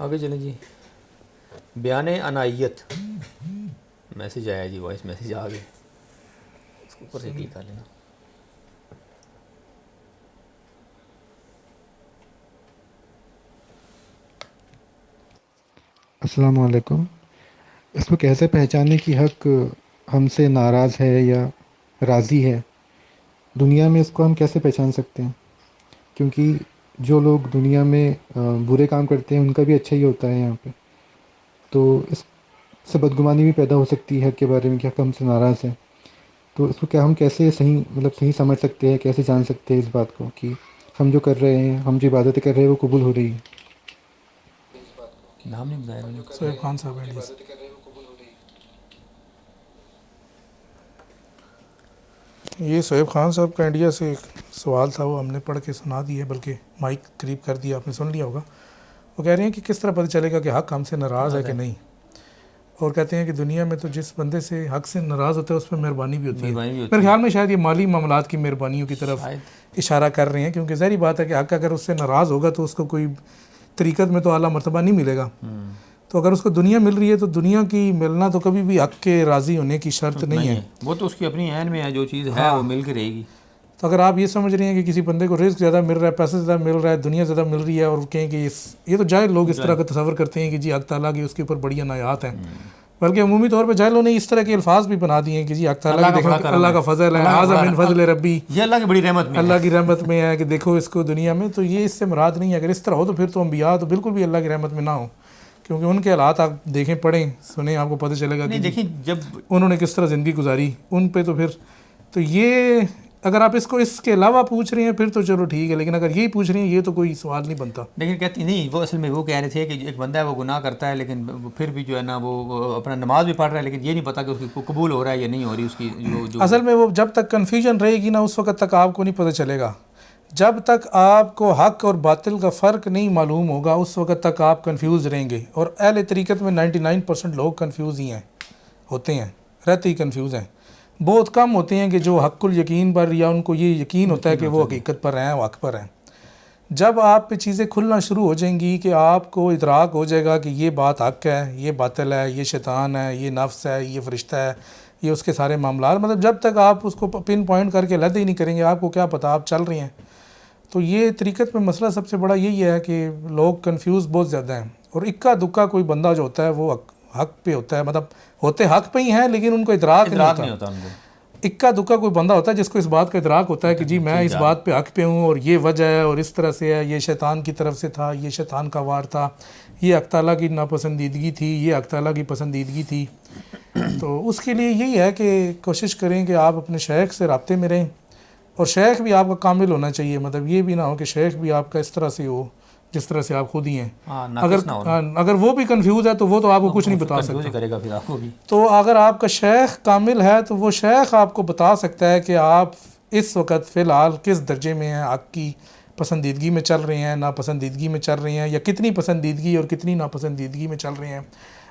آگے چلیں جی. بیان عنایت میسیج آیا جی, وائس میسیج آ گئے, اس کو اوپر سے کلک کر لینا. السلام علیکم. اس کو کیسے پہچانے کہ حق ہم سے ناراض ہے یا راضی ہے؟ دنیا میں اس کو ہم کیسے پہچان سکتے ہیں؟ کیونکہ جو لوگ دنیا میں برے کام کرتے ہیں ان کا بھی اچھا ہی ہوتا ہے یہاں پہ, تو اس سے بدگمانی بھی پیدا ہو سکتی ہے حق کے بارے میں کہ حق ہم سے ناراض ہے. تو اس کو کیا ہم کیسے صحیح سمجھ سکتے ہیں, کیسے جان سکتے ہیں اس بات کو کہ ہم جو کر رہے ہیں, ہم جو عبادتیں کر رہے ہیں وہ قبول ہو رہی ہیں؟ نام نہیں بتایا میں نے. سہیب خان صاحب انڈیا سے. یہ سہیب خان صاحب کا انڈیا سے ایک سوال تھا, وہ ہم نے پڑھ کے سنا دیا, بلکہ مائک قریب کر دیا, آپ نے سن لیا ہوگا. وہ کہہ رہے ہیں کہ کس طرح پتہ چلے گا کہ حق ہم سے ناراض ہے کہ نہیں, اور کہتے ہیں کہ دنیا میں تو جس بندے سے حق سے ناراض ہوتا ہے اس پہ مہربانی بھی ہوتی ہے. میرے خیال میں شاید یہ مالی معاملات کی مہربانیوں کی طرف اشارہ کر رہے ہیں, کیونکہ ظاہری بات ہے کہ حق اگر اس سے ناراض ہوگا تو اس کو کوئی طریقت میں تو اعلیٰ مرتبہ نہیں ملے گا. تو اگر اس کو دنیا مل رہی ہے تو دنیا کی ملنا تو کبھی بھی حق کے راضی ہونے کی شرط نہیں ہے. وہ تو اس کی اپنی عین میں ہے, جو چیز ہے وہ مل کے رہے گی. تو اگر آپ یہ سمجھ رہے ہیں کہ کسی بندے کو رزق زیادہ مل رہا ہے, پیسے زیادہ مل رہا ہے, دنیا زیادہ مل رہی ہے, اور کہیں کہ یہ تو جاہل لوگ اس طرح کا تصور کرتے ہیں کہ جی حق تعالیٰ کی اس کے اوپر بڑی عنایات ہیں, بلکہ عمومی طور پہ جاہلوں نے اس طرح کے الفاظ بھی بنا دیے ہیں کہ جی حق تعالیٰ کی اللہ کا فضل ہے, اعظم من فضل ربی, یہ اللہ کی بڑی رحمت میں, اللہ کی رحمت میں ہے کہ دیکھو اس کو دنیا میں. تو یہ اس سے مراد نہیں ہے. اگر اس طرح ہو تو پھر تو انبیاء تو بالکل بھی اللہ کی رحمت میں نہ ہو, کیونکہ ان کے حالات آپ دیکھیں, پڑھیں, سنیں, آپ کو پتہ چلے گا کہ دیکھیں جب انہوں نے کس طرح زندگی گزاری ان پہ. تو پھر تو یہ اگر آپ اس کو اس کے علاوہ پوچھ رہے ہیں پھر تو چلو ٹھیک ہے, لیکن اگر یہی پوچھ رہے ہیں یہ تو کوئی سوال نہیں بنتا. لیکن کہتی نہیں, وہ اصل میں وہ کہہ رہے تھے کہ ایک بندہ ہے وہ گناہ کرتا ہے, لیکن پھر بھی جو ہے نا وہ اپنا نماز بھی پڑھ رہا ہے, لیکن یہ نہیں پتا کہ اس کی قبول ہو رہا ہے یا نہیں ہو رہی اس کی. اصل میں وہ جب تک کنفیوژن رہے گی نا اس وقت تک آپ کو نہیں پتہ چلے گا. جب تک آپ کو حق اور باطل کا فرق نہیں معلوم ہوگا اس وقت تک آپ کنفیوز رہیں گے. اور اہل طریقت میں 99% لوگ کنفیوز ہی ہیں, ہوتے ہیں, رہتے ہی کنفیوز ہیں. بہت کم ہوتے ہیں کہ جو حق الیقین پر یا ان کو یہ یقین ہوتا ہے کہ وہ حقیقت پر ہیں, وہ حق پر ہیں. جب آپ پہ چیزیں کھلنا شروع ہو جائیں گی کہ آپ کو ادراک ہو جائے گا کہ یہ بات حق ہے, یہ باطل ہے, یہ شیطان ہے, یہ نفس ہے, یہ فرشتہ ہے, یہ اس کے سارے معاملات, مطلب جب تک آپ اس کو پن پوائنٹ کر کے علیحدہ ہی نہیں کریں گے آپ کو کیا پتہ آپ چل رہے ہیں. تو یہ طریقت میں مسئلہ سب سے بڑا یہی ہے کہ لوگ کنفیوز بہت زیادہ ہیں, اور اکا دکا کوئی بندہ جو ہوتا ہے وہ حق پہ ہوتا ہے, مطلب ہوتے حق پہ ہی ہیں لیکن ان کو ادراک نہیں ہوتا. اکا دکا کوئی بندہ ہوتا ہے جس کو اس بات کا ادراک ہوتا ہے کہ جی میں اس بات پہ حق پہ ہوں, اور یہ وجہ ہے, اور اس طرح سے ہے, یہ شیطان کی طرف سے تھا, یہ شیطان کا وار تھا, یہ حق تعالیٰ کی ناپسندیدگی تھی, یہ حق تعالیٰ کی پسندیدگی تھی. تو اس کے لیے یہی ہے کہ کوشش کریں کہ آپ اپنے شیخ سے رابطے میں رہیں, اور شیخ بھی آپ کا کامل ہونا چاہیے. مطلب یہ بھی نہ ہو کہ شیخ بھی آپ کا اس طرح سے ہو جس طرح سے آپ خود ہی ہیں. اگر وہ بھی کنفیوز ہے تو وہ تو آپ کو کچھ نہیں بتا سکتا. تو اگر آپ کا شیخ کامل ہے تو وہ شیخ آپ کو بتا سکتا ہے کہ آپ اس وقت فی الحال کس درجے میں ہیں, آپ کی پسندیدگی میں چل رہے ہیں, ناپسندیدگی میں چل رہے ہیں, یا کتنی پسندیدگی اور کتنی ناپسندیدگی میں چل رہے ہیں,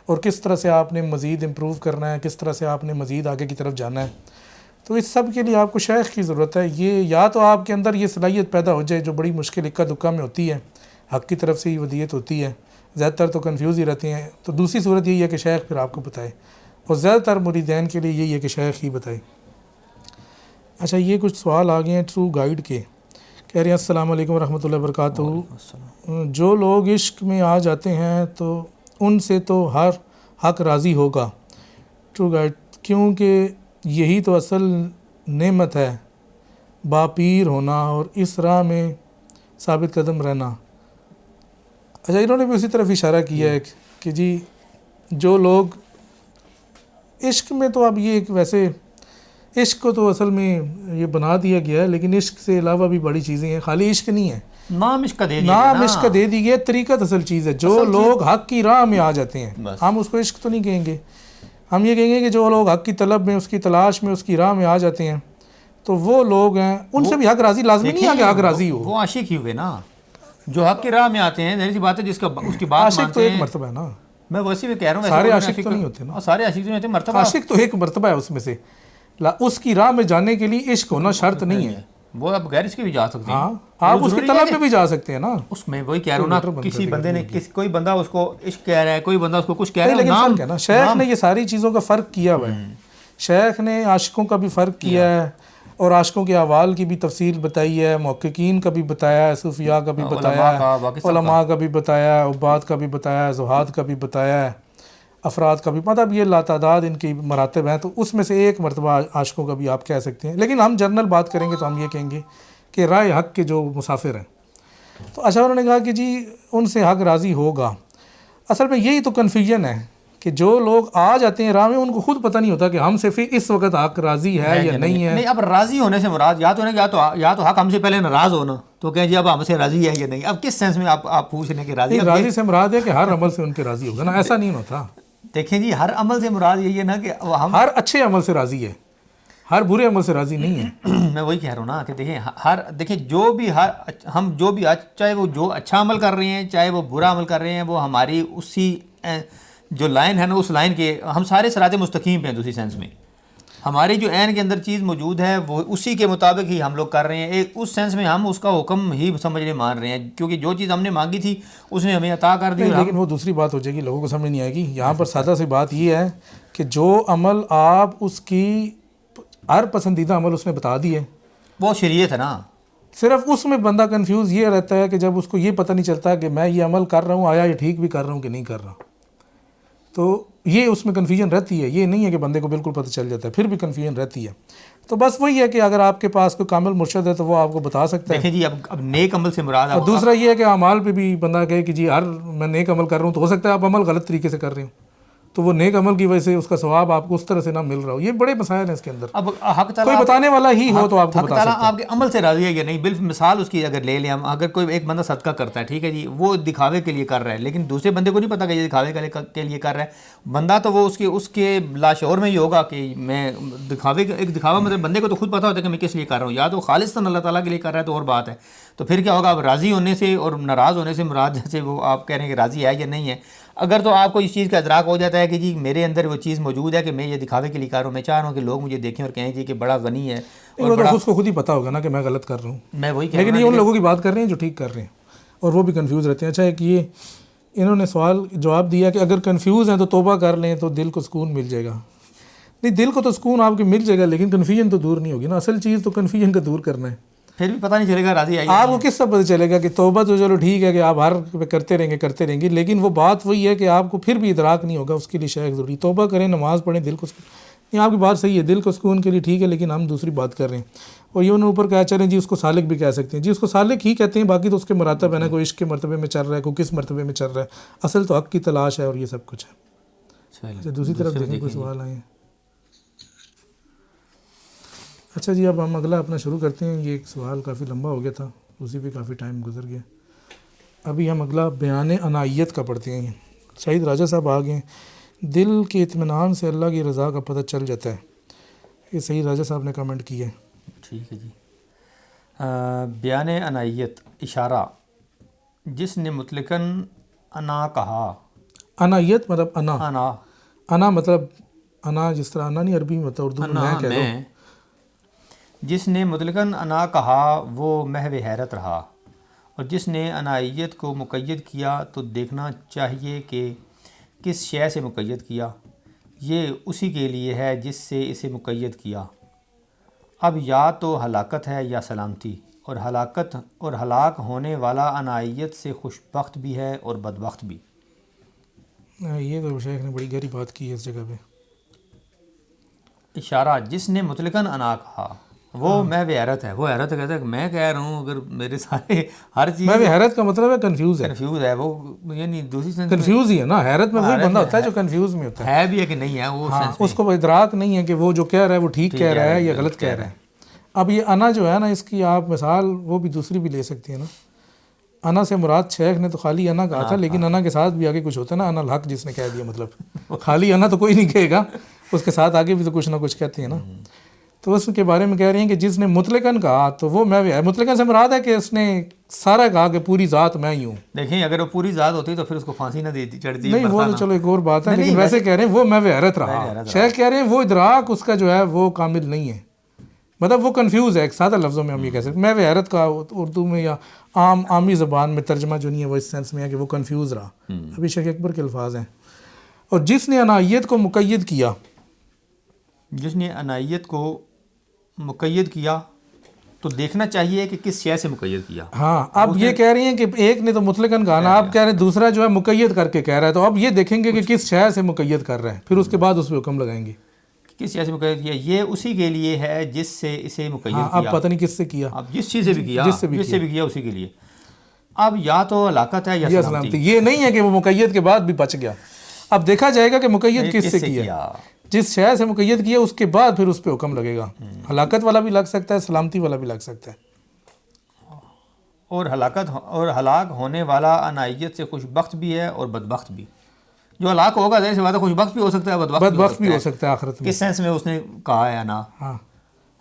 اور کس طرح سے آپ نے مزید امپروو کرنا ہے, کس طرح سے آپ نے مزید آگے کی طرف جانا ہے. تو اس سب کے لیے آپ کو شیخ کی ضرورت ہے. یہ یا تو آپ کے اندر یہ صلاحیت پیدا ہو جائے جو بڑی مشکل اکا دکا میں ہوتی ہے, حق کی طرف سے ہی ودیت ہوتی ہے, زیادہ تر تو کنفیوز ہی رہتے ہیں. تو دوسری صورت یہی ہے کہ شیخ پھر آپ کو بتائے, اور زیادہ تر مریدین کے لیے یہی ہے کہ شیخ ہی بتائے. اچھا, یہ کچھ سوال آ گئے ہیں ٹرو گائیڈ کے. کہہ رہے ہیں السلام علیکم ورحمۃ اللہ وبرکاتہ. جو لوگ عشق میں آ جاتے ہیں تو ان سے تو ہر حق راضی ہوگا. ٹرو گائیڈ, کیونکہ یہی تو اصل نعمت ہے, باپیر ہونا اور اس راہ میں ثابت قدم رہنا. اچھا, انہوں نے بھی اسی طرف اشارہ کیا ہے کہ جی جو لوگ عشق میں, تو اب یہ ایک ویسے عشق کو تو اصل میں یہ بنا دیا گیا ہے, لیکن عشق سے علاوہ بھی بڑی چیزیں ہیں, خالی عشق نہیں ہے. نام عشق کا دے دی گیا, طریقت اصل چیز ہے. جو لوگ حق کی راہ میں آ جاتے ہیں, ہم اس کو عشق تو نہیں کہیں گے, ہم یہ کہیں گے کہ جو لوگ حق کی طلب میں, اس کی تلاش میں, اس کی راہ میں آ جاتے ہیں, تو وہ لوگ ہیں. ان سے بھی حق راضی لازمی نہیں ہے کہ حق راضی ہو. وہ عاشق ہی ہوئے نا, جو حق کی راہ میں آتے ہیں. ظاہر سی بات ہے جس کا اس کی بات مانتے ہیں. عاشق تو ایک مرتبہ ہے نا, میں ویسے بھی کہہ رہا ہوں, سارے عاشق تو نہیں ہوتے نا, سارے عاشق نہیں ہوتے. مرتبہ عاشق تو ایک مرتبہ ہے, اس میں سے اس کی راہ میں جانے کے لیے عشق ہونا شرط نہیں ہے. وہ اب غیر اس کے بھی جا سکتے ہیں. ہاں آپ اس کی طلب پہ بھی جا سکتے ہیں نا. اس میں وہی کہہ رہا ہوں نا, کسی بندے نے کوئی بندہ اس کو عشق کہہ رہا ہے, کوئی بندہ اس کو کچھ کہہ رہا ہے, لیکن فرق ہے نا, شیخ نے یہ ساری چیزوں کا فرق کیا ہوا ہے. شیخ نے عاشقوں کا بھی فرق کیا ہے اور عاشقوں کے احوال کی بھی تفصیل بتائی ہے, محققین کا بھی بتایا ہے, صوفیاء کا بھی بتایا ہے, علماء کا بھی بتایا ہے, عباد کا بھی بتایا ہے, زہاد کا بھی بتایا ہے, افراد کا بھی, مطلب یہ لاتعداد ان کی مراتب ہیں. تو اس میں سے ایک مرتبہ عاشقوں کا بھی آپ کہہ سکتے ہیں. لیکن ہم جنرل بات کریں گے تو ہم یہ کہیں گے کہ رائے حق کے جو مسافر ہیں, تو اشعار نے کہا کہ جی ان سے حق راضی ہوگا. اصل میں یہی تو کنفیوژن ہے کہ جو لوگ آ جاتے ہیں راہ میں, ان کو خود پتہ نہیں ہوتا کہ ہم سے پھر اس وقت حق راضی ہے یا نہیں ہے. نہیں, اب راضی ہونے سے مراد یا تو حق ہم سے پہلے ناراض ہونا, تو کہیں جی اب ہم سے راضی ہے یا نہیں. اب کس سینس میں آپ پوچھ رہے ہیں کہ راضی سے مراد ہے کہ ہر عمل سے ان کے راضی ہوگا نا, ایسا نہیں ہوتا. دیکھیں جی, ہر عمل سے مراد یہی ہے نا کہ ہم ہر اچھے عمل سے راضی ہے, ہر برے عمل سے راضی نہیں ہے. میں وہی کہہ رہا ہوں نا کہ دیکھیں جو بھی ہم جو بھی چاہے وہ جو اچھا عمل کر رہے ہیں چاہے وہ برا عمل کر رہے ہیں, وہ ہماری اسی جو لائن ہے نا, اس لائن کے ہم سارے صراط مستقیم پہ ہیں. دوسری سینس میں ہماری جو عین کے اندر چیز موجود ہے وہ اسی کے مطابق ہی ہم لوگ کر رہے ہیں. ایک اس سینس میں ہم اس کا حکم ہی سمجھنے مان رہے ہیں, کیونکہ جو چیز ہم نے مانگی تھی اس نے ہمیں عطا کر دی. لیکن وہ دوسری بات ہو جائے گی, لوگوں کو سمجھ نہیں آئے گی. یہاں پر سادہ سی بات یہ ہے کہ جو عمل آپ اس کی ہر پسندیدہ عمل اس نے بتا دی ہے, وہ شریعت ہے نا. صرف اس میں بندہ کنفیوز یہ رہتا ہے کہ جب اس کو یہ پتہ نہیں چلتا کہ میں یہ عمل کر رہا ہوں, آیا یہ ٹھیک بھی کر رہا ہوں کہ نہیں کر رہا, تو یہ اس میں کنفیوژن رہتی ہے. یہ نہیں ہے کہ بندے کو بالکل پتہ چل جاتا ہے, پھر بھی کنفیوژن رہتی ہے. تو بس وہی ہے کہ اگر آپ کے پاس کوئی کامل مرشد ہے تو وہ آپ کو بتا سکتا ہے. دیکھیں جی, اب نیک عمل سے مراد, اور دوسرا یہ ہے کہ اعمال پہ بھی بندہ کہے کہ جی میں نیک عمل کر رہا ہوں, تو ہو سکتا ہے آپ عمل غلط طریقے سے کر رہے ہوں, تو وہ نیک عمل کی وجہ سے اس کا ثواب آپ کو اس طرح سے نہ مل رہا ہو. یہ بڑے مسائل ہیں اس کے اندر. اب حق تعالیٰ کوئی بتانے والا ہی ہو تو آپ کو بتا سکتا ہے. آپ کے عمل سے راضی ہے یا نہیں. مثال اس کی اگر لے لیں ہم, اگر کوئی ایک بندہ صدقہ کرتا ہے, ٹھیک ہے جی, وہ دکھاوے کے لیے کر رہا ہے, لیکن دوسرے بندے کو نہیں پتا کہ یہ دکھاوے کے لیے کر رہا ہے. بندہ تو وہ اس کے لاشعور میں ہی ہوگا کہ میں ایک دکھاوا, مطلب بندے کو تو خود پتا ہوتا ہے کہ میں کس لیے کر رہا ہوں, یا تو خالصتاً اللہ تعالیٰ کے لیے کر رہا ہے تو اور بات ہے. تو پھر کیا ہوگا, اب راضی ہونے سے اور ناراض ہونے سے مراد جیسے وہ آپ کہہ رہے ہیں کہ راضی ہے یا نہیں ہے. اگر تو آپ کو اس چیز کا ادراک ہو جاتا ہے کہ جی میرے اندر وہ چیز موجود ہے کہ میں یہ دکھاوے کے لیے کر رہا ہوں, میں چاہ رہا ہوں کہ لوگ مجھے دیکھیں اور کہیں جی کہ بڑا غنی ہے, اور بڑا اس کو خود ہی پتا ہوگا نا کہ میں غلط کر رہا ہوں. میں وہی کہہ رہا ہوں, لیکن یہ ان لوگوں کی بات کر رہے ہیں جو ٹھیک کر رہے ہیں, اور وہ بھی کنفیوز رہتے ہیں. اچھا ایک یہ انہوں نے سوال جواب دیا کہ اگر کنفیوز ہیں تو توبہ کر لیں تو دل کو سکون مل جائے گا. نہیں, دل کو تو سکون آپ کے مل جائے گا, لیکن کنفیوژن تو دور نہیں ہوگی نا. اصل چیز تو کنفیوژن کا دور کرنا ہے. پھر بھی پتہ نہیں چلے گا راضی ہے آپ کو کس سے پتہ چلے گا کہ توبہ تو چلو ٹھیک ہے کہ آپ ہر کرتے رہیں گے, لیکن وہ بات وہی ہے کہ آپ کو پھر بھی ادراک نہیں ہوگا. اس کے لیے شیخ ضروری. توبہ کریں, نماز پڑھیں, دل کو سکون. نہیں, آپ کی بات صحیح ہے, دل کو سکون کے لیے ٹھیک ہے, لیکن ہم دوسری بات کر رہے ہیں. اور یہ انہوں اوپر کہا چلیں جی اس کو سالک بھی کہہ سکتے ہیں. جی اس کو سالک ہی کہتے ہیں, باقی تو اس کے مراتب ہے نا, کوئی عشق کے مرتبے میں چل رہا ہے, کوئی کس مرتبے میں چل رہا ہے. اصل تو حق کی تلاش ہے اور یہ سب کچھ ہے. اچھا دوسری طرف دیکھیں کوئی سوال آئے ہیں. اچھا جی, اب ہم اگلا اپنا شروع کرتے ہیں. یہ ایک سوال کافی لمبا ہو گیا تھا, اسی پہ کافی ٹائم گزر گیا. ابھی ہم اگلا بیان عنایت کا پڑھتے ہیں. سعید راجہ صاحب آ گئے. دل کے اطمینان سے اللہ کی رضا کا پتہ چل جاتا ہے. یہ سعید راجہ صاحب نے کمنٹ کیا ہے. ٹھیک ہے جی. بیان عنایت, اشارہ, جس نے مطلقاً انا کہا. عنایت مطلب انا انا مطلب انا, جس طرح انا نہیں عربی میں ہوتا, اردو میں کہہ دو. جس نے مطلقاً انا کہا وہ محو حیرت رہا, اور جس نے عنایت کو مقید کیا تو دیکھنا چاہیے کہ کس شے سے مقید کیا. یہ اسی کے لیے ہے جس سے اسے مقید کیا. اب یا تو ہلاکت ہے یا سلامتی, اور ہلاک ہونے والا عنایت سے خوشبخت بھی ہے اور بدبخت بھی. یہ تو شیخ نے بڑی گہری بات کی ہے اس جگہ پہ. اشارہ, جس نے مطلقاً انا کہا وہ محو حیرت ہے. وہ حیرت کہتا ہے کہ میں کہہ رہا ہوں, اگر میرے سارے ہر چیز. محو حیرت کا مطلب ہے کنفیوز ہے وہ, یعنی دوسری سینس کنفیوز ہی ہے نا. حیرت میں وہی بندہ ہوتا ہے جو کنفیوز میں ہوتا ہے بھی ہے کہ نہیں ہے, وہ اس کو ادراک نہیں ہے کہ وہ جو کہہ رہا ہے وہ ٹھیک کہہ رہا ہے یا غلط کہہ رہا ہے. اب یہ انا جو ہے نا, اس کی آپ مثال وہ بھی دوسری بھی لے سکتی ہیں نا. انا سے مراد شیخ نے تو خالی انا کہا تھا, لیکن انا کے ساتھ بھی آگے کچھ ہوتا ہے نا. انا الحق جس نے کہہ دیا, مطلب خالی انا تو کوئی نہیں کہے گا, اس کے ساتھ آگے بھی تو کچھ نہ کچھ کہتے ہیں نا. تو اس کے بارے میں کہہ رہے ہیں کہ جس نے مطلقاً کہا تو وہ میں بھی ہے. مطلقاً سے مراد ہے کہ اس نے سارا کہا کہ پوری ذات میں ہی ہوں. دیکھیں اگر وہ پوری ذات ہوتی تو پھر اس کو پھانسی نہ دیتی, چڑھتی. نہیں, وہ تو چلو ایک اور بات ہے, لیکن ویسے کہہ رہے ہیں وہ میں حیرت رہا. شیخ کہہ رہے ہیں وہ ادراک اس کا جو ہے وہ کامل نہیں ہے. مطلب وہ کنفیوز ہے، ایک سادہ لفظوں میں ہم یہ کہہ سکتے ہیں. میں حیرت کا اردو میں یا عامی زبان میں ترجمہ جو نہیں ہے وہ اس سینس میں ہے کہ وہ کنفیوز رہا. ابھی شیخ اکبر کے الفاظ ہیں. اور جس نے عنایت کو مقید کیا، جس نے عنایت کو مقید کیا تو دیکھنا چاہیے کہ کس شے سے مقید کیا. ہاں اب یہ کہہ رہی ہیں کہ ایک نے تو مطلقاً کہا نا، آپ کہہ رہے ہیں دوسرا جو ہے مقید کر کے کہہ رہا ہے، تو اب یہ دیکھیں گے کہ کس شے سے مقید کر رہے ہیں، پھر اس کے بعد اس پہ حکم لگائیں گے. کس شے سے مقید کیا، یہ اسی کے لیے ہے جس سے اسے مقید ہاں اب کیا. پتہ نہیں کس سے کیا، اب جس چیز سے بھی کیا، جس سے بھی کیا اسی کے لیے. اب یا تو ہلاکت ہے یا یہ سلامتی. سلامتی. یہ نہیں ہے کہ وہ مقید کے بعد بھی بچ گیا. اب دیکھا جائے گا کہ مقید کس سے کیا. جس شے سے مقید کیا اس کے بعد پھر اس پہ حکم لگے گا. ہلاکت والا بھی لگ سکتا ہے، سلامتی والا بھی لگ سکتا ہے. اور ہلاک ہونے والا عنایت سے خوش بخت بھی ہے اور بدبخت بھی. جو ہلاک ہوگا ظاہر سی بات ہے خوش بخت بھی ہو سکتا ہے، بدبخت بھی ہو سکتا ہے آخرت میں. کس سینس میں اس نے کہا ہے انا. ہاں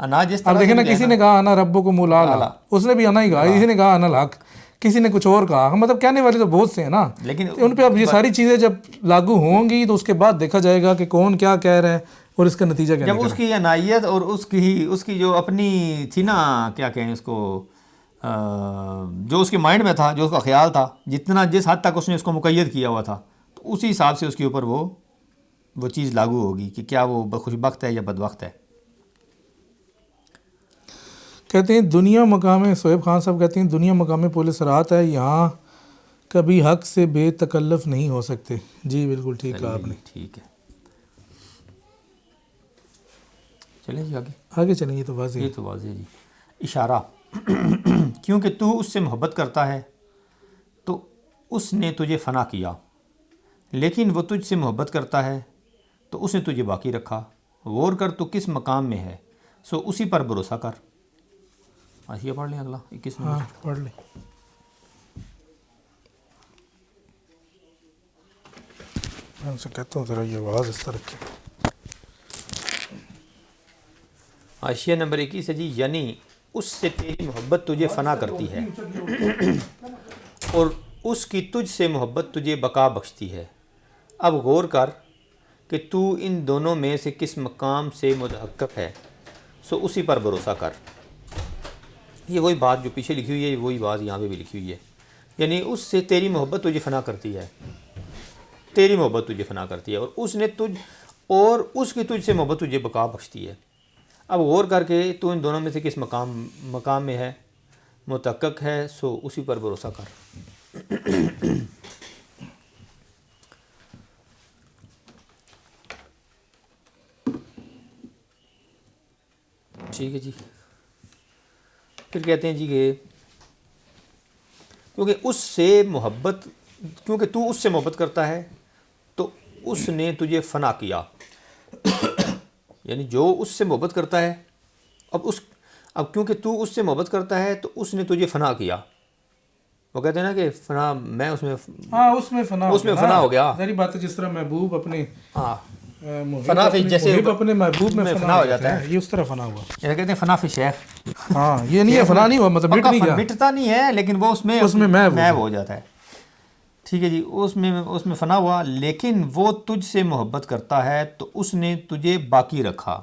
انا جس طرح اب دیکھیں نا، کسی نے کہا انا ربکم الاعلی، اس نے بھی انا ہی کہا. کسی نے کہا انا الحق، کسی نے کچھ اور کہا. مطلب کہنے والے تو بہت سے ہیں نا، لیکن ان پہ اب یہ ساری چیزیں جب لاگو ہوں گی تو اس کے بعد دیکھا جائے گا کہ کون کیا کہہ رہا ہے اور اس کا نتیجہ کیا جب نکلا. اس کی عنایت اور اس کی جو اپنی تھی نا، کیا کہیں اس کو، جو اس کے مائنڈ میں تھا، جو اس کا خیال تھا، جتنا جس حد تک اس نے اس کو مقید کیا ہوا تھا، تو اسی حساب سے اس کے اوپر وہ چیز لاگو ہوگی کہ کیا وہ خوش بخت ہے یا بدبخت ہے. کہتے ہیں دنیا مقام، صہیب خان صاحب کہتے ہیں دنیا مقام پولیس رات ہے، یہاں کبھی حق سے بے تکلف نہیں ہو سکتے. جی بالکل ٹھیک کہا آپ نے. ٹھیک ہے، چلیں جی آگے چلیں. یہ تو واضح ہے. یہ تو واضح جی. اشارہ. کیونکہ تو اس سے محبت کرتا ہے تو اس نے تجھے فنا کیا، لیکن وہ تجھ سے محبت کرتا ہے تو اس نے تجھے باقی رکھا. غور کر تو کس مقام میں ہے، سو اسی پر بھروسہ کر. یہ پڑھ لیں اگلا 21 میں. ہاں پڑھ لیں. میں ان سے کہتا ہوں ذرا یہ آواز اس طرح کی. حاشیہ نمبر 21 ہے جی. یعنی اس سے تیری محبت تجھے فنا کرتی ہے اور اس کی تجھ سے محبت تجھے بقا بخشتی ہے. اب غور کر کہ تو ان دونوں میں سے کس مقام سے متحقق ہے، سو اسی پر بھروسہ کر. یہ وہی بات جو پیچھے لکھی ہوئی ہے، وہی بات یہاں پہ بھی لکھی ہوئی ہے. یعنی اس سے تیری محبت تجھے فنا کرتی ہے، تیری محبت تجھے فنا کرتی ہے، اور اس کی تجھ سے محبت تجھے بقا بخشتی ہے. اب غور کر کے تو ان دونوں میں سے کس مقام میں ہے، متحقق ہے، سو اسی پر بھروسہ کر. ٹھیک ہے جی. پھر کہتے ہیں جی کہ کیونکہ تو اس سے محبت کرتا ہے تو اس نے تجھے فنا کیا. یعنی جو اس سے محبت کرتا ہے، اب کیونکہ تو اس سے محبت کرتا ہے تو اس نے تجھے فنا کیا. وہ کہتے ہیں نا کہ فنا، میں اس میں فنا ہو گیا. ظاہری بات ہے، جس طرح محبوب اپنے فنا فی، جیسے اپنے محبوب میں فنا ہو جاتا ہے، یہ اس طرح فنا ہوا. یہ کہتے ہیں فنا فی شیخ. ہاں یہ نہیں ہے فنا نہیں ہوا، مطلب مٹ نہیں گیا، مٹتا نہیں ہے، لیکن وہ اس میں محو ہو جاتا ہے. ٹھیک ہے جی. اس میں فنا ہوا، لیکن وہ تجھ سے محبت کرتا ہے تو اس نے تجھے باقی رکھا.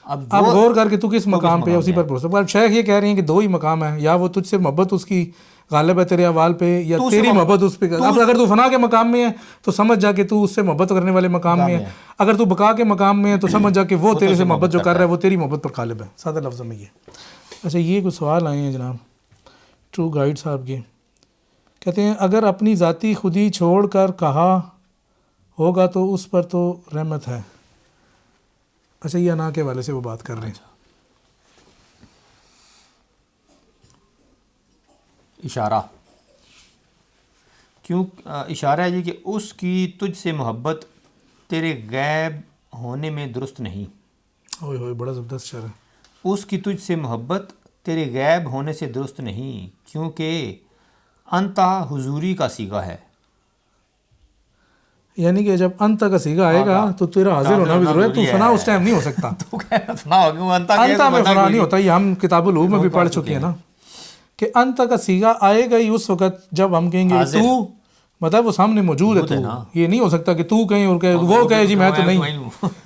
اب غور کر کے تو کس مقام پہ، اسی پر بھروسہ. اب شیخ یہ کہہ رہی ہیں کہ دو ہی مقام ہیں، یا وہ تجھ سے محبت اس کی غالب ہے تیرے احوال پہ، یا تیری محبت اس پہ. اب اگر تو فنا کے مقام میں ہے تو سمجھ جا کہ تو اس سے محبت کرنے والے مقام میں ہے. اگر تو بقا کے مقام میں ہے تو سمجھ جا کہ وہ تیرے سے محبت جو کر رہا ہے وہ تیری محبت پر غالب ہے. سادہ لفظوں میں یہ. اچھا یہ کچھ سوال آئے ہیں جناب ٹرو گائیڈ صاحب کے. کہتے ہیں اگر اپنی ذاتی خودی چھوڑ کر کہا ہوگا تو اس پر تو رحمت ہے. اچھا یہ انا کے والے سے وہ بات کر رہے ہیں. اشارہ. کیوں اشارہ ہے جی کہ اس کی تجھ سے محبت تیرے غیب ہونے میں درست نہیں. اوئے ہوئے بڑا زبردست شعر ہے. اس کی تجھ سے محبت تیرے غیب ہونے سے درست نہیں، کیونکہ انتا حضوری کا صیغہ ہے. یعنی کہ جب انتا کا صیغہ آئے گا تو تیرا حاضر ہونا بھی ضرورت ہے. تو فنا اس ٹائم نہیں ہو سکتا. انتا میں فنا نہیں ہوتا. یہ ہم کتاب العلوم میں بھی پڑھ چکے ہیں نا کہ انتا کا صیغہ آئے گا ہی اس وقت جب ہم کہیں گے تو مطلب وہ سامنے موجود ہے تو یہ نہیں ہو سکتا کہ تو کہیں اور کہے وہ کہے جی میں تو نہیں،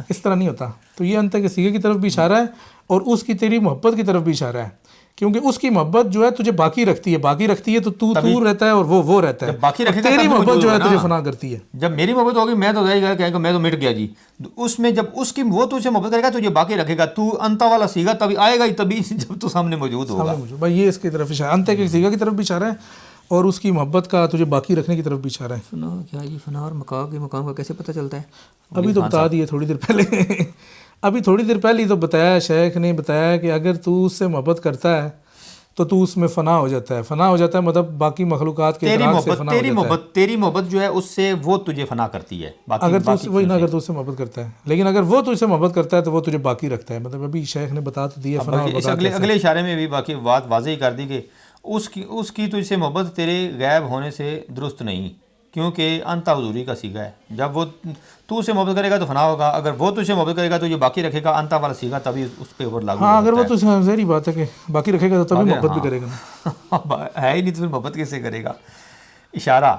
اس طرح نہیں ہوتا. تو یہ انت کے صیغے کی طرف بھی اشارہ ہے اور اس کی تیری محبت کی طرف بھی اشارہ ہے، کیونکہ اس کی محبت جو ہے تجھے باقی رکھتی ہے تو رہتا ہے اور وہ رہتا ہے، باقی رکھے گا. تیری محبت جو ہے تجھے فنا کرتی ہے. جب میری محبت ہوگی میں تو کہیں گا میں تو مٹ گیا جی. اس میں جب اس کی وہ تجھ سے محبت کرے گا تو یہ باقی رکھے گا. تو انتا والا سیگا تبھی آئے گا ہی تبھی جب تو سامنے موجود ہوگا. بھائی یہ اس کی طرف اشارہ، انت کے صیغے کی طرف بھی اشارہ ہے اور اس کی محبت کا تجھے باقی رکھنے کی طرف بھی اشارہ ہے. فنا کیا یہ فنا اور مقام کا کیسے پتہ چلتا ہے؟ ابھی تو بتا دیے تھوڑی دیر پہلے ابھی تھوڑی دیر پہلے ہی تو بتایا، شیخ نے بتایا کہ اگر تو اس سے محبت کرتا ہے تو اس میں فنا ہو جاتا ہے. فنا ہو جاتا ہے مطلب باقی مخلوقات کے ادراک سے فنا ہو جاتا ہے. تیری محبت جو ہے اس سے وہ تجھے فنا کرتی ہے. اگر تو وہی نہ اگر تو اس سے محبت کرتا ہے، لیکن اگر وہ تجھ سے محبت کرتا ہے تو وہ تجھے باقی رکھتا ہے. مطلب ابھی شیخ نے بتا تو دیا فنا. اگلے اشارے میں بھی باقی بات واضح کر دی کہ اس کی تجھ سے محبت تیرے غائب ہونے سے درست نہیں، کیونکہ انتا حضوری کا سیگا ہے. جب وہ تو سے محبت کرے گا تو فنا ہوگا، اگر وہ تجھ سے محبت کرے گا تو یہ باقی رکھے گا. انتا والا سیگا تبھی اس پہ اوپر لاگو. ہاں اگر وہ تو ظاہری بات ہے کہ باقی رکھے گا تو تبھی محبت بھی کرے گا نا. ہے ہی نہیں تو پھر محبت کیسے کرے گا. اشارہ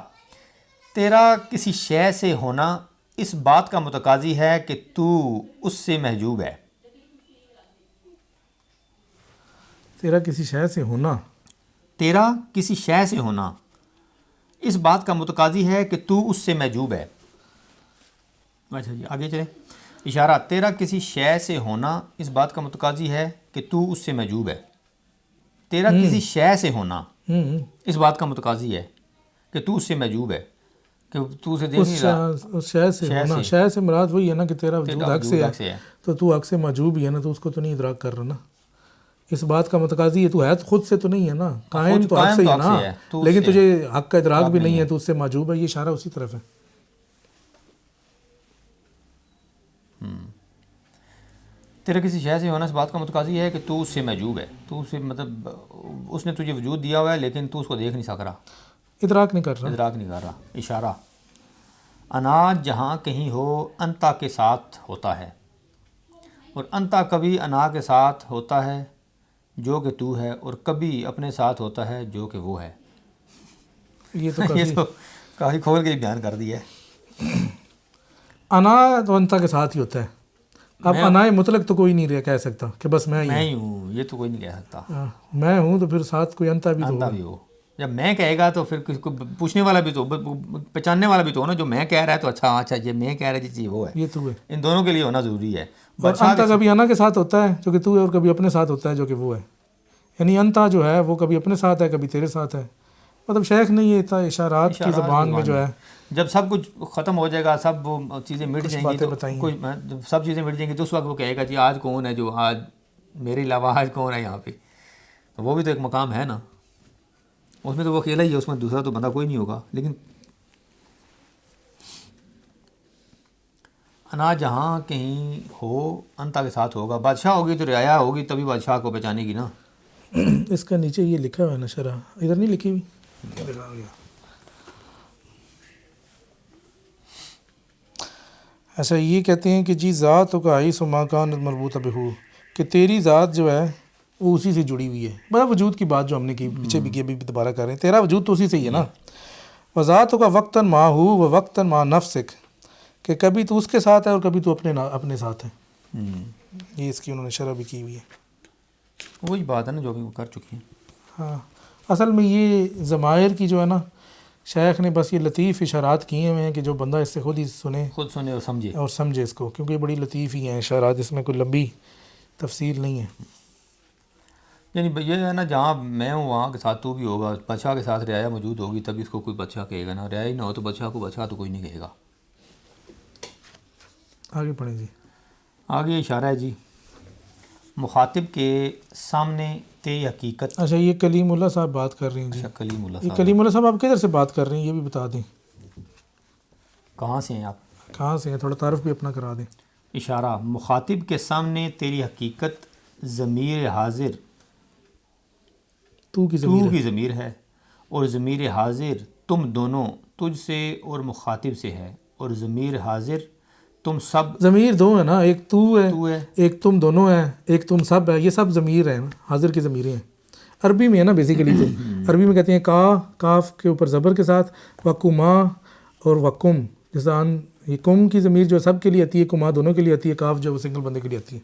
تیرا کسی شے سے ہونا اس بات کا متقاضی ہے کہ تو اس سے محجوب ہے. تیرا کسی شے سے ہونا، تیرا کسی شے سے ہونا اس بات کا متقاضی ہے کہ تو اس سے محجوب ہے. اچھا جی آگے چلے. اشارہ تیرا کسی شے سے ہونا اس بات کا متقاضی ہے کہ تو اس سے محجوب ہے. تیرا کسی شے سے ہونا اس بات کا متقاضی ہے کہ تو اس سے محجوب ہے، کہ تو اسے دیکھ نہیں رہا. اس شے سے ہونا، شے سے مراد وہی ہے نا کہ تیرا وجود حق سے ہے تو حق سے محجوب ہی ہے نا، تو اس کو تو نہیں ادراک کر رہا نا. اس بات کا متقاضی ہے، تو ہے خود سے تو نہیں ہے نا، قائم تو حق سے ہی ہے نا، لیکن تجھے حق کا ادراک بھی نہیں ہے تو اس سے محجوب ہے. یہ اشارہ اسی طرف ہے. تیرا کسی شے سے ہونا اس بات کا متقاضی ہے کہ تو اس سے محجوب ہے. تو اسے مطلب اس نے تجھے وجود دیا ہوا ہے لیکن تو اس کو دیکھ نہیں سک رہا، ادراک نہیں کر رہا. اشارہ انا جہاں کہیں ہو انتا کے ساتھ ہوتا ہے، اور انتا کبھی انا کے ساتھ ہوتا ہے جو کہ تو ہے، اور کبھی اپنے ساتھ ہوتا ہے جو کہ وہ ہے. یہ تو کافی کھول کے بیان کر دیا ہے. انا تو انتا کے ساتھ ہی ہوتا ہے. اب انا مطلق تو کوئی نہیں کہہ سکتا کہ بس میں ہی ہوں، یہ تو کوئی نہیں کہہ سکتا. میں ہوں تو پھر ساتھ کوئی انتا بھی ہو. جب میں کہے گا تو پھر کسی کو پوچھنے والا بھی تو، پہچاننے والا بھی تو ہونا. جو میں کہہ رہا ہے تو اچھا یہ میں کہہ رہا جی وہ ہے، یہ تو ہے. ان دونوں کے لیے ہونا ضروری ہے. انتا کبھی انا کے ساتھ ہوتا ہے جو کہ تو ہے، اور کبھی اپنے ساتھ ہوتا ہے جو کہ وہ ہے. یعنی انتا جو ہے وہ کبھی اپنے ساتھ ہے کبھی تیرے ساتھ ہے. مطلب شیخ نے یہ اشارات کی زبان میں جو ہے، جب سب کچھ ختم ہو جائے گا، سب وہ چیزیں مٹ جائیں گی تو سب چیزیں مٹ جائیں گی تو اس وقت وہ کہے گا جی آج کون ہے جو آج میرے علاوہ آج کون ہے یہاں پہ. وہ بھی تو ایک مقام ہے نا، اس میں تو وہ اکیلا ہی ہے، اس میں دوسرا تو بندہ کوئی نہیں ہوگا. لیکن انا جہاں کہیں ہو انتا کے ساتھ ہوگا. بادشاہ ہوگی تو رعایا ہوگی تبھی بادشاہ کو پہچانے گی نا. اس کا نیچے یہ لکھا ہوا ہے نا، شرح ادھر نہیں لکھی ہوئی. اچھا یہ کہتے ہیں کہ جی ذات کا عیس و ماکان مربوطہ بہو، کہ تیری ذات جو ہے وہ اسی سے جڑی ہوئی ہے. مطلب وجود کی بات جو ہم نے کی پیچھے بھی کی، ابھی دوبارہ کر رہے ہیں. تیرا وجود تو اسی سے ہی ہے نا. وذات کا وقتاً ما ہو و وقتاً ما نفسک، کہ کبھی تو اس کے ساتھ ہے اور کبھی تو اپنے ساتھ ہے. یہ اس کی انہوں نے شرح بھی کی ہوئی ہے. وہی بات ہے نا جو بھی وہ کر چکی ہیں. ہاں اصل میں یہ ضمائر کی جو ہے نا، شیخ نے بس یہ لطیف اشارات کیے ہوئے ہیں کہ جو بندہ اس سے خود سنے اور سمجھے اس کو، کیونکہ یہ بڑی لطیف ہی ہیں اشارات، اس میں کوئی لمبی تفصیل نہیں ہے. یعنی یہ ہے نا جہاں میں ہوں وہاں کے ساتھ تو بھی ہوگا. بادشاہ کے ساتھ رعایا موجود ہوگی تبھی اس کو کوئی بادشاہ کہے گا نا. رعایا ہی نہ ہو تو بادشاہ کو بادشاہ تو کوئی نہیں کہے گا. آگے پڑھیں جی. آگے اشارہ ہے جی مخاطب کے سامنے تیری حقیقت. اچھا یہ کلیم اللہ صاحب بات کر رہے ہیں جی. اچھا کلیم اللہ یہ کلیم اللہ صاحب آپ کدھر سے بات کر رہے ہیں یہ بھی بتا دیں. کہاں سے ہیں آپ؟ کہاں سے ہیں، تھوڑا تعارف بھی اپنا کرا دیں. اشارہ مخاطب کے سامنے تیری حقیقت ضمیر حاضر تو کی ضمیر ہے، اور ضمیر حاضر تم دونوں تجھ سے اور مخاطب سے ہے، اور ضمیر حاضر تم سب. ضمیر دو ہے نا، ایک تو ہے ایک تم دونوں ہے، ایک تم سب ہے. یہ سب ضمیر ہیں نا، حاضر کی ضمیریں ہیں. عربی میں ہے نا بیسیکلی. تو عربی میں کہتے ہیں کاف کے اوپر زبر کے ساتھ، وکما اور وکم، جیسے یہ کم کی ضمیر جو سب کے لیے آتی ہے، کما دونوں کے لیے آتی ہے، کاف جو وہ سنگل بندے کے لیے آتی ہے.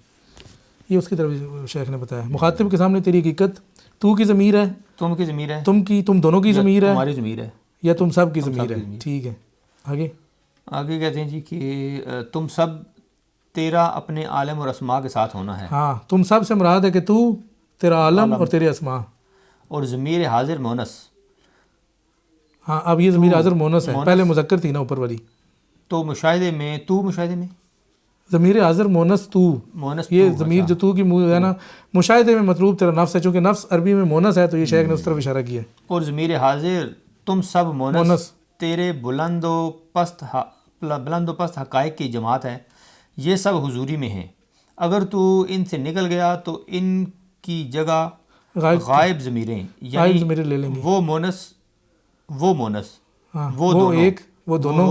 یہ اس کی طرف شیخ نے بتایا. مخاطب کے سامنے تیری حقیقت، تو کی ضمیر ہے، تم کی ضمیر ہے، تم دونوں کی ضمیر ہے، تمہاری ضمیر ہے، یا تم سب کی ضمیر ہے. ٹھیک ہے آگے کہتے ہیں جی کہ تم سب تیرا اپنے عالم اور اسماء کے ساتھ ہونا ہے. ہاں، تم سب سے مراد ہے کہ تو، تیرا عالم اور تیرے اسماء. اور ضمیر حاضر مونس. ہاں، اب یہ ضمیر حاضر مونس ہے، پہلے مذکر تھی نا اوپر والی. تو مشاہدے میں ضمیر حاضر مونس تو، مونس یہ ضمیر جو تو کی ہے نا، مشاہدے میں مطلوب تیرا نفس ہے، چونکہ نفس عربی میں مونس ہے تو یہ شیخ نے اس طرف اشارہ کیا. اور ضمیر حاضر تم سب مونس تیرے بلند و پست حقائق کی جماعت ہے، یہ سب حضوری میں ہیں. اگر تو ان سے نکل گیا تو ان کی جگہ غائب ضمیریں، یعنی ضمیر لے لیں گے. وہ مونس ہاں، وہ وہ دونوں، ایک، وہ دونوں،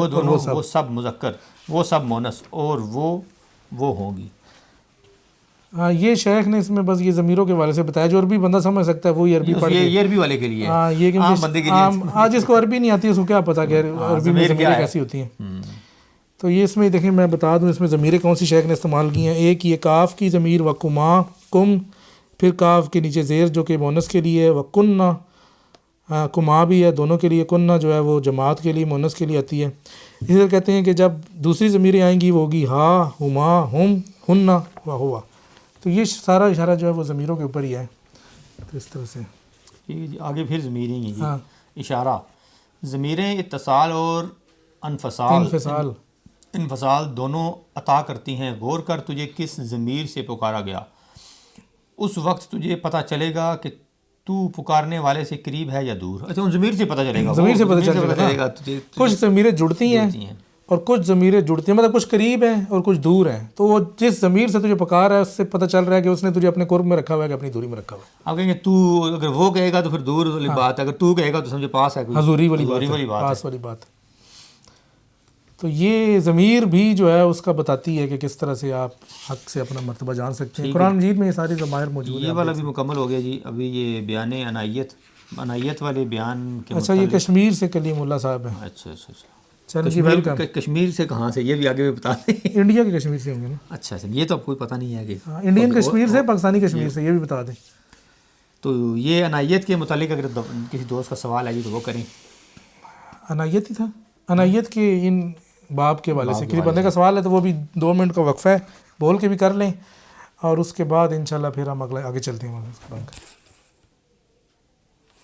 وہ سب مذکر، وہ سب مونس، اور وہ ہوں گی. ہاں، یہ شیخ نے اس میں بس یہ ضمیروں کے حوالے سے بتایا، جو عربی بندہ سمجھ سکتا ہے وہی عربی پڑھ کے. یہ عربی والے کے لیے، ہاں، یہ عام بندے کے لیے، آج جس کو عربی نہیں آتی اس کو کیا پتا کہ عربی میں ضمیریں کیسی ہوتی ہیں. تو یہ اس میں دیکھیں، میں بتا دوں اس میں ضمیریں کون سی شیخ نے استعمال کی ہیں. ایک یہ کاف کی ضمیر وکما کم، پھر کاف کے نیچے زیر جو کہ مونس کے لیے ہے، وکنہ، کما بھی ہے دونوں کے لیے، کنہ جو ہے وہ جماعت کے لیے مونس کے لیے آتی ہے. اسی طرح کہتے ہیں کہ جب دوسری ضمیریں آئیں گی وہ ہوگی ہا، ہما، ہم، ہنہ و ہوا. تو یہ سارا اشارہ جو ہے وہ ضمیروں کے اوپر ہی ہے. تو اس طرح سے آگے پھر ضمیریں ہیں جی. اشارہ، ضمیریں اتصال اور انفصال دونوں عطا کرتی ہیں. غور کر تجھے کس ضمیر سے پکارا گیا، اس وقت تجھے پتہ چلے گا کہ تو پکارنے والے سے قریب ہے یا دور. اچھا، ان ضمیر سے پتہ چلے گا، ضمیر سے پتہ چلے گا تجھے. کچھ ضمیریں جڑتی ہیں اور کچھ ضمیریں جڑتی ہیں، مطلب کچھ قریب ہیں اور کچھ دور ہیں. تو وہ جس ضمیر سے تجھے پکار ہے اس سے پتہ چل رہا ہے کہ اس نے تجھے اپنے قرب میں رکھا ہوا ہے کہ اپنی دوری میں رکھا ہوا ہے. آپ کہیں گے تو، اگر وہ کہے گا تو پھر دور والی بات ہے، اگر تو کہے گا تو سمجھے پاس ہے، حضوری والی بات، پاس والی بات. تو یہ ضمیر بھی جو ہے اس کا بتاتی ہے کہ کس طرح سے آپ حق سے اپنا مرتبہ جان سکتے ہیں. قرآن مجید میں یہ ساری ضمائر موجود ہیں. یہ والا بھی مکمل ہو گیا جی. ابھی یہ بیان عنایت والے بیان کے اچھا، یہ کشمیر سے کلیم اللہ صاحب ہیں. اچھا. چلو جی، ویلکم. کشمیر سے کہاں سے، یہ بھی آگے بتا دیں. انڈیا کے کشمیر سے ہوں گے نا. اچھا، یہ تو آپ کو پتہ نہیں ہے کہ انڈین کشمیر سے، پاکستانی کشمیر سے، یہ بھی بتا دیں. تو یہ عنایت کے متعلق اگر کسی دوست کا سوال ہے جی تو وہ کریں. عنایت ہی تھا، عنایت کے ان باب کے حوالے سے کسی بندے کا سوال ہے تو وہ بھی 2 منٹ کا وقفہ ہے، بول کے بھی کر لیں، اور اس کے بعد انشاءاللہ پھر ہم آگے چلتے ہیں.